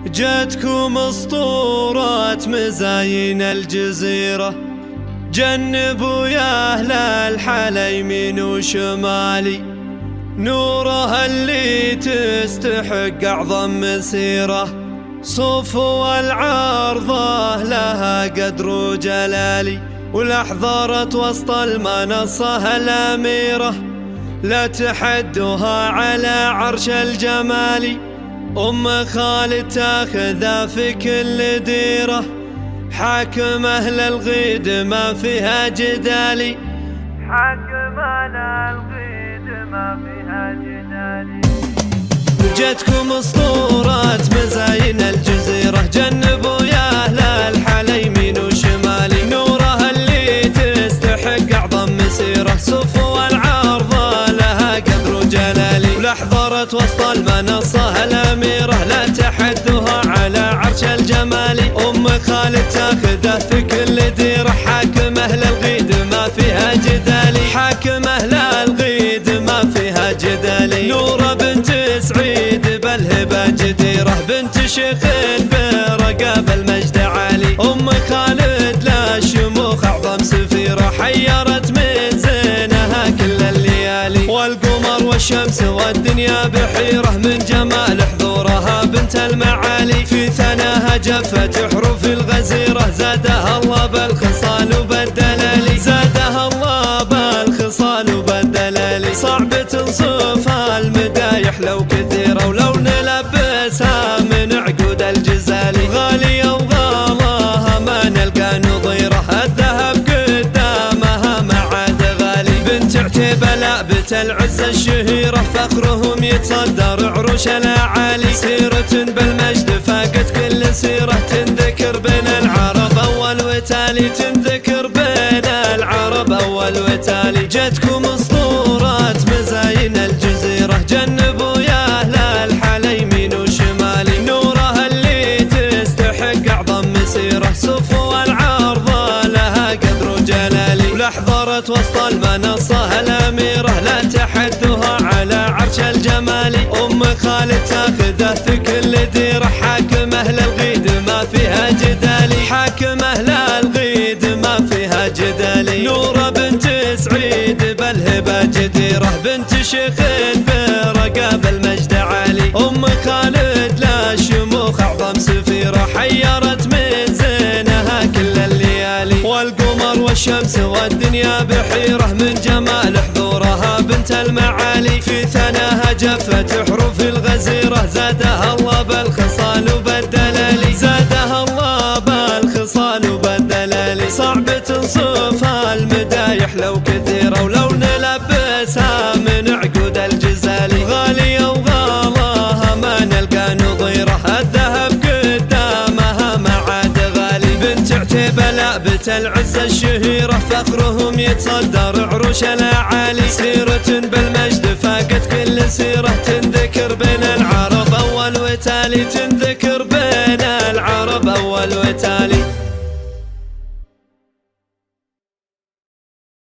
جاتكم اسطورة مزاين الجزيرة، جنبوا يا أهل الحلا يمين وشمالي، نورها اللي تستحق أعظم مسيرة، صفو العارضة لها قدر وجلالي، والأحضرت وسط المنصة الأميرة، لا تحدها على عرش الجمال، أم خالد تاخذها في كل ديرة، حاكم أهل الغيد ما فيها جدالي، حاكم أهل الغيد ما فيها جدالي. جتكم اسطورة مزاين الجزيرة، جنبوا يا أهل الحلا يمين وشمالي، نورها اللي تستحق أعظم مسيرة، صفو العارضة لها قدر وجلالي، ولحظرت وسط المنصة الأميرة، لا تحدها على عرش الجمال، أم خالد تاخذه في كل ديرة، حاكم أهل الغيد ما فيها جدالي، حاكم أهل الغيد ما فيها جدالي، نورة بنت سعيد بالهبة جديرة، بنت شيخ برقاب المجد عالي، أم خالد لا شموخ أعظم سفيرة، حيرت من زينها كل الليالي، والقمر والشمس والدنيا بحيرة، من جمال حضورها بنت المعالي، في ثناها جفت حروف الغزيرة، زادها الله بالخصال وبالدلالي، زادها الله بالخصال وبالدلالي، صعب توصفها المدايح لو كثيرة، ولو نلبسها من عقود الجزالي، غالية وغالاها ما نلقى نظيرة، الذهب قدامها ما عاد غالي، بنت عتيبة لابت العزة الشهيرة، فخرهم يتصدر عروش الأعالي، سيرة بالمجد فاقت كل سيرة، تنذكر بين العرب أول وتالي، تنذكر بين العرب أول وتالي. جتكم اسطورة مزاين الجزيرة، جنبوا يا أهل الحلا يمين وشمالي، نورها اللي تستحق أعظم مسيرة، صفو العارضة لها قدر وجلالي، ولحظرت وسط المنصة الأميرة، لا تحدها على عرش الجمال، أم خالد تاخذه في كل ديرة، حاكم أهل الغيد ما فيها جدالي، حاكم أهل الغيد ما فيها جدالي، نورة بنت سعيد بالهبة جديرة، بنت شيخ برقاب المجد عالي، أم خالد لا شموخ أعظم سفيرة، حيرت من زينها كل الليالي، والقمر والشمس والدنيا بحيرة، من جمال حضورها بنت المعالي، في ثناها جفت حروف الغزيرة، زادها الله بالخصال وبالدلالي، زادها الله بالخصال وبالدلالي، صعب توصفها المدايح لو كثيرة، ولو نلبسها من عقود الجزالي، غالية وغالاها ما نلقى نظيرة، الذهب قدامها ما عاد غالي، بنت عتيبة لابت العزة الشهيرة، فخرهم يتصدر عروش الأعالي، سيرة بالمجد فاقت كل سيرة، تنذكر بين العرب أول وتالي، تنذكر بين العرب أول وتالي.